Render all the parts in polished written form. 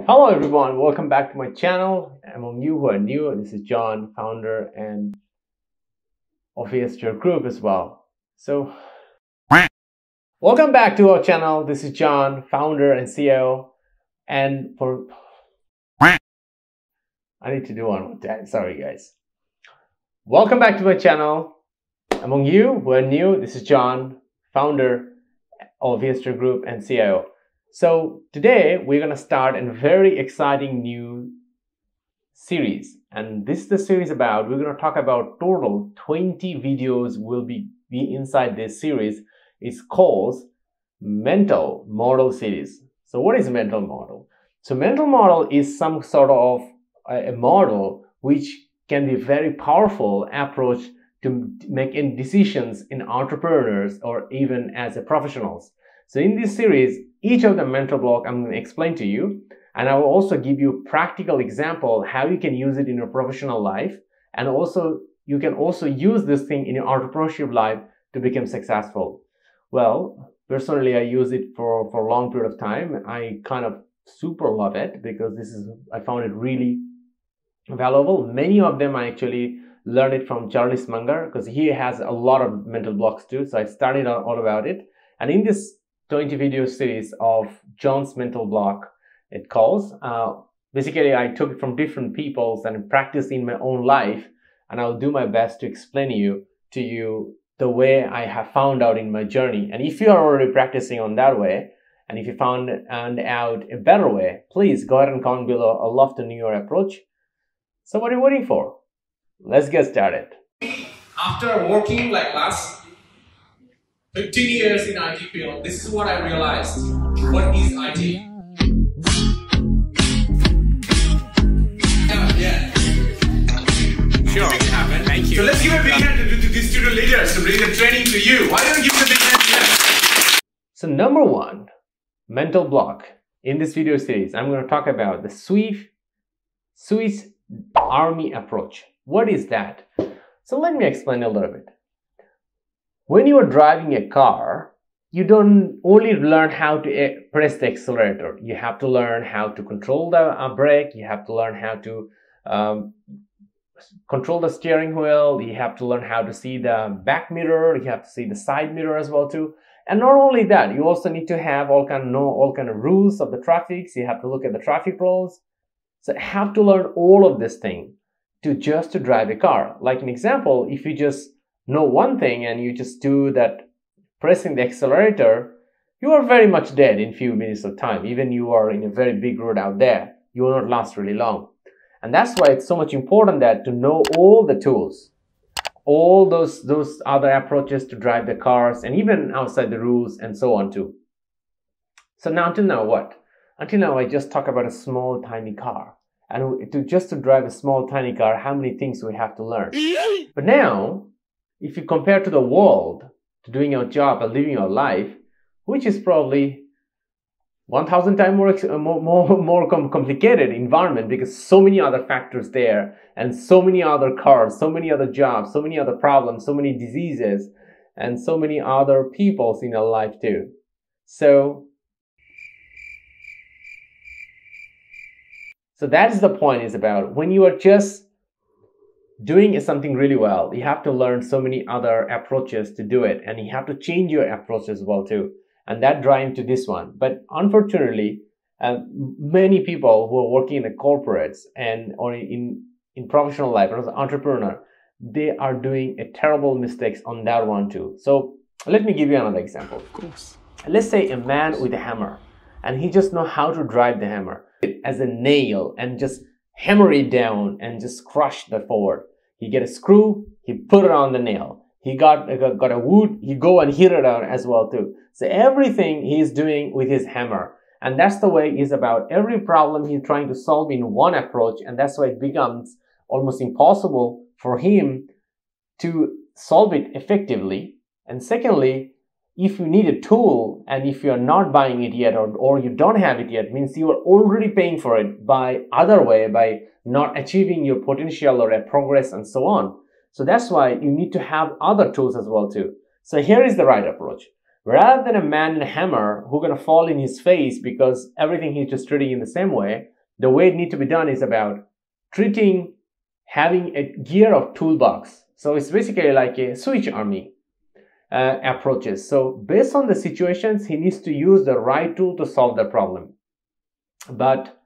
Hello everyone, welcome back to my channel. Among you who are new, this is John, founder and of VSHR Group as well. So, welcome back to our channel. This is John, founder and CEO. And I need to do one more time. Sorry guys. Welcome back to my channel. Among you who are new, this is John, founder of VSHR Group and CIO. So today we're going to start a very exciting new series, and this is the series about, we're going to talk about total 20 videos will be inside this series. It's called Mental Model series. So what is a mental model? So mental model is some sort of a model which can be very powerful approach to making decisions in entrepreneurs or even as a professionals. So in this series, each of the mental block I'm going to explain to you, and I will also give you practical example how you can use it in your professional life, and also you can also use this thing in your entrepreneurship life to become successful. Well, personally, I use it for a long period of time. I kind of super love it because I found it really valuable. Many of them I actually learned it from Charlie Munger because he has a lot of mental blocks too. So I studied all about it, and in this 20 video series of John's mental block, it calls. Basically, I took it from different peoples and practiced in my own life, and I'll do my best to explain to you the way I have found out in my journey. And if you are already practicing on that way, and if you found out a better way, please go ahead and comment below. I'd love to know your approach. So what are you waiting for? Let's get started. After working like last 15 years in IT field, this is what I realized. What is IT? Yeah. Sure. Make it happen. Thank you. So let's give a big hand to these student leaders to bring the training to you. Why don't you give them a big hand to them? So number one, mental block. In this video series, I'm going to talk about the Swiss Army approach. What is that? So let me explain a little bit. When you are driving a car, you don't only learn how to press the accelerator. You have to learn how to control the brake. You have to learn how to control the steering wheel. You have to learn how to see the back mirror. You have to see the side mirror as well too. And not only that, you also need to have know all kind of rules of the traffic. So you have to look at the traffic rules. So you have to learn all of this thing to drive a car. Like an example, if you just know one thing and you just do that pressing the accelerator, you are very much dead in few minutes of time. Even you are in a very big road out there, you will not last really long. And that's why it's so much important that to know all the tools, all those other approaches to drive the cars, and even outside the rules and so on too. So now until now what? Until now I just talk about a small tiny car. And to drive a small tiny car, how many things we have to learn. But now, if you compare to the world, to doing your job and living your life, which is probably 1,000 times more complicated environment, because so many other factors there, and so many other cars, so many other jobs, so many other problems, so many diseases, and so many other peoples in your life too. So that's the point is about when you are just doing something really well, you have to learn so many other approaches to do it, and you have to change your approach as well too, and that drive to this one. But unfortunately, many people who are working in the corporates or in professional life or as an entrepreneur, they are doing a terrible mistakes on that one too. So let me give you another example. Of course. Let's say a man with a hammer, and he just know how to drive the hammer as a nail and just hammer it down and just crush the forward. He get a screw, he put it on the nail. He got a wood, he go and hit it out as well too. So everything he's doing with his hammer. And that's the way he's about every problem he's trying to solve in one approach. And that's why it becomes almost impossible for him to solve it effectively. And secondly, if you need a tool and if you're not buying it yet or you don't have it yet, means you are already paying for it by other way, by not achieving your potential or a progress and so on. So that's why you need to have other tools as well too. So here is the right approach. rather than a man and a hammer who are going to fall in his face because everything he's just treating in the same way. The way it needs to be done is about treating, having a gear of toolbox. So it's basically like a switch army approaches. So based on the situations, he needs to use the right tool to solve the problem. But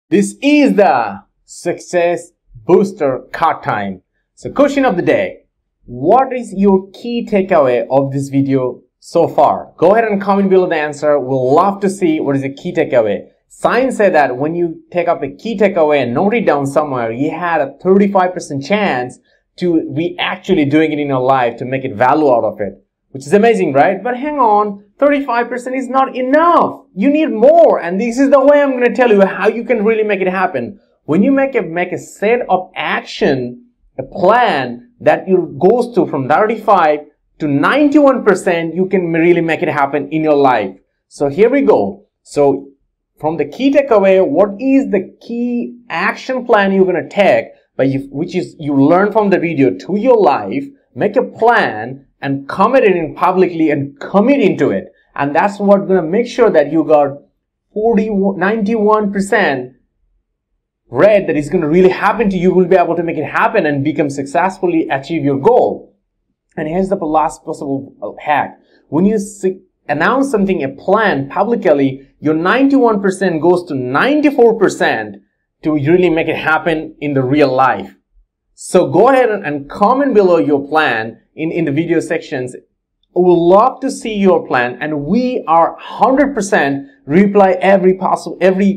this is the success booster card time. So question of the day. What is your key takeaway of this video so far? Go ahead and comment below the answer. We'll love to see what is the key takeaway. Science said that when you take up a key takeaway and note it down somewhere, you had a 35% chance to be actually doing it in your life to make it value out of it, which is amazing, right? But hang on, 35% is not enough. You need more. And this is the way I'm going to tell you how you can really make it happen. When you make a set of action, a plan that goes to from 35 to 91%, you can really make it happen in your life. So here we go. So from the key takeaway, what is the key action plan you're going to take, which is you learn from the video to your life, make a plan and commit it in publicly and commit into it. And that's what's going to make sure that you got 91% read that is going to really happen to you. You will be able to make it happen and become successfully achieve your goal. And here's the last possible hack. When you announce something, a plan publicly, your 91% goes to 94% to really make it happen in the real life. So go ahead and comment below your plan in the video sections. We would love to see your plan, and we are 100% reply every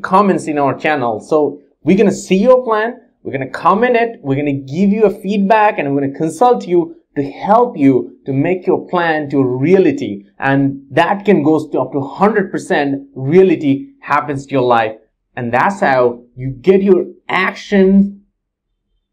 comments in our channel. So we're going to see your plan, we're going to comment it, we're going to give you a feedback, and we're going to consult you to help you to make your plan to a reality. And that can go to up to 100% reality happens to your life. And that's how you get your action,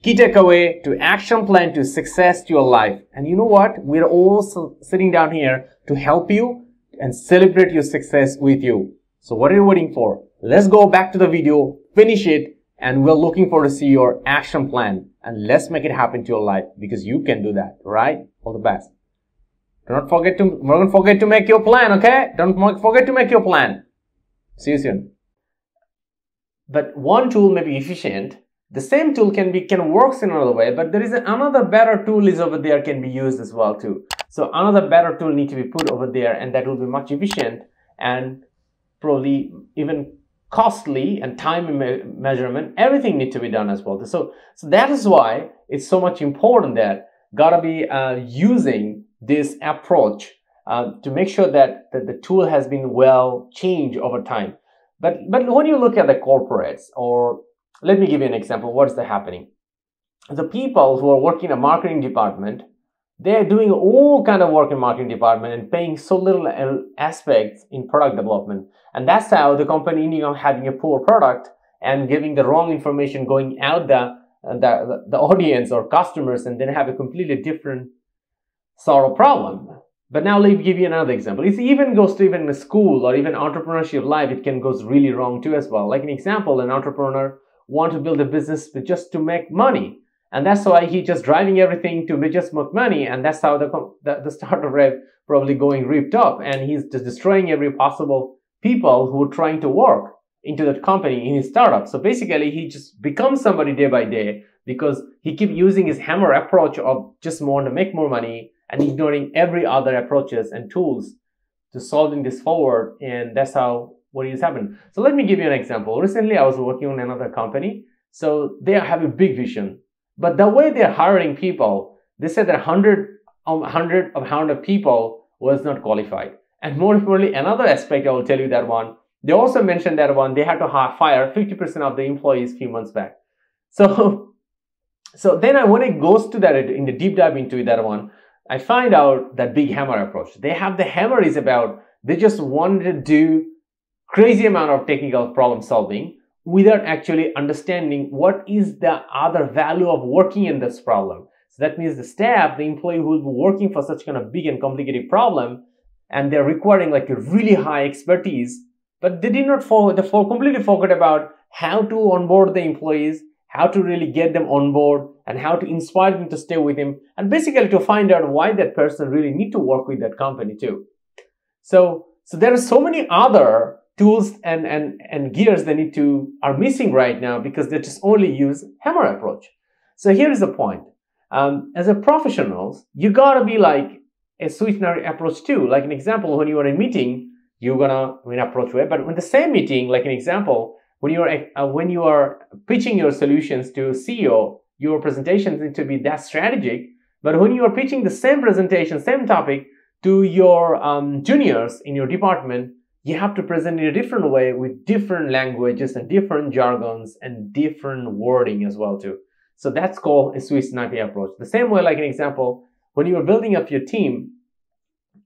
key takeaway to action plan to success to your life. And you know what? We're also sitting down here to help you and celebrate your success with you. So what are you waiting for? Let's go back to the video, finish it, and we're looking forward to see your action plan. And let's make it happen to your life, because you can do that, right? All the best. Don't forget to make your plan, okay? Don't forget to make your plan. See you soon. But one tool may be efficient. The same tool can work in another way, but there is another better tool is over there can be used as well too. So another better tool needs to be put over there, and that will be much efficient and probably even costly, and time measurement, everything needs to be done as well. So that is why it's so much important that gotta be using this approach to make sure that the tool has been well changed over time. But when you look at the corporates, or let me give you an example, what's happening? The people who are working in a marketing department, they're doing all kind of work in marketing department and paying so little aspects in product development. And that's how the company ending up having a poor product and giving the wrong information going out the audience or customers, and then have a completely different sort of problem. But now let me give you another example. It even goes to even a school or even entrepreneurship life, it can go really wrong too as well. Like an example, an entrepreneur wants to build a business just to make money. And that's why he's just driving everything to just make money. And that's how the startup rep probably going ripped up. And he's just destroying every possible people who are trying to work into that company in his startup. So basically, he just becomes somebody day by day because he keeps using his hammer approach of just want to make more money and ignoring every other approaches and tools to solving this forward. And that's how what is happening. So let me give you an example. Recently, I was working on another company. So they have a big vision. But the way they're hiring people, they said that 100 people was not qualified. And more importantly, another aspect, I will tell you that one. They also mentioned that one, they had to fire 50% of the employees a few months back. So then when it goes to that, in the deep dive into that one, I find out that big hammer approach. They have the hammer is about, they just wanted to do crazy amount of technical problem solving without actually understanding what is the other value of working in this problem. So that means the staff, the employee who will be working for such kind of big and complicated problem, and they're requiring like a really high expertise, but they did not completely forget about how to onboard the employees, how to really get them on board, and how to inspire them to stay with him, and basically to find out why that person really need to work with that company too. So there are so many other tools and gears they are missing right now because they just only use hammer approach. So here is the point. As a professionals, you gotta be like a sweetener approach too. Like an example, when you are in a meeting, you're gonna approach way. But in the same meeting, like an example, when you are pitching your solutions to CEO, your presentations need to be that strategic. But when you are pitching the same presentation, same topic to your juniors in your department, you have to present in a different way with different languages and different jargons and different wording as well too. So that's called a Swiss knife approach. The same way, like an example, when you are building up your team,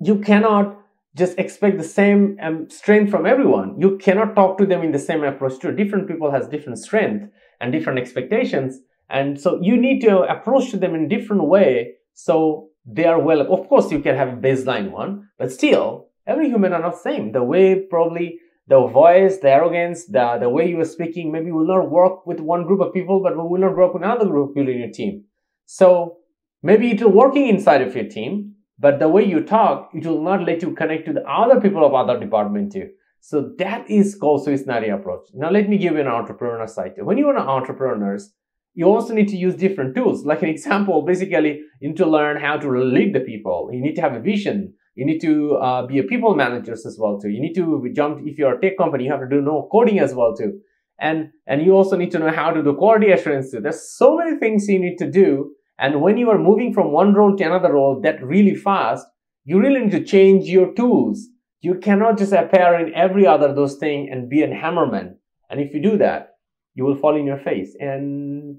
you cannot just expect the same strength from everyone. You cannot talk to them in the same approach too. Different people has different strength and different expectations. And so you need to approach to them in a different way so they are well. Of course, you can have a baseline one, but still, every human are not the same. The way probably the voice, the arrogance, the way you are speaking maybe will not work with one group of people, but will not work with another group of people in your team. So maybe it will working inside of your team, but the way you talk, it will not let you connect to the other people of other department too. So that is called Swiss knife approach. Now let me give you an entrepreneur side. When you are an entrepreneurs, you also need to use different tools. Like an example, basically, you need to learn how to lead the people. You need to have a vision. You need to be a people managers as well too. You need to jump, if you're a tech company, you have to know coding as well too. And you also need to know how to do quality assurance too. There's so many things you need to do. And when you are moving from one role to another role that really fast, you really need to change your tools. You cannot just appear in every other those things and be a hammerman. And if you do that, you will fall in your face. And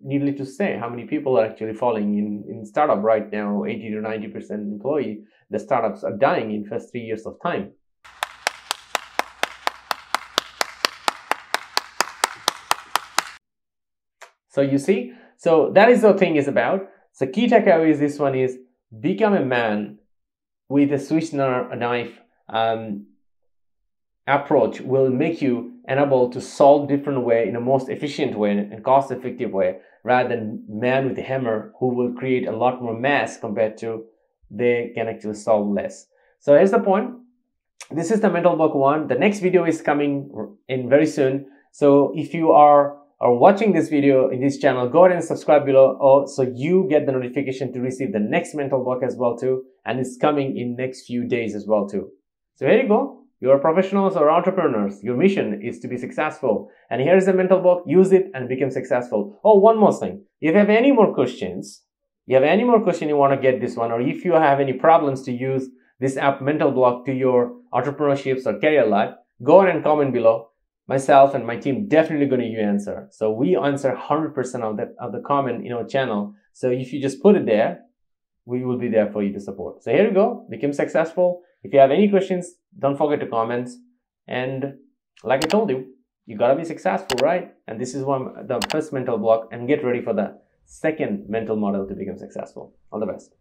needless to say, how many people are actually falling in startup right now? 80 to 90% employee. The startups are dying in first 3 years of time. So you see, so that is what thing is about. So key takeaway is this one is become a man with a Swiss knife approach will make you able to solve different way in a most efficient way and cost effective way rather than man with a hammer who will create a lot more mass compared to they can actually solve less. So here's the point. This is the mental block 1. The next video is coming in very soon. So if you are watching this video in this channel, go ahead and subscribe below so you get the notification to receive the next mental block as well too. And it's coming in next few days as well too. So here you go. You are professionals or entrepreneurs. Your mission is to be successful. And here's the mental block. Use it and become successful. Oh, one more thing. If you have any more questions, you want to get this one, or if you have any problems to use this app mental block to your entrepreneurships or career life, go on and comment below. Myself and my team definitely going to give you answer. So we answer 100% of the comment in our channel. So if you just put it there, we will be there for you to support. So here you go. Become successful. If you have any questions, don't forget to comment. And like I told you, you got to be successful, right? And this is the first mental block, and get ready for the second mental model to become successful. All the best.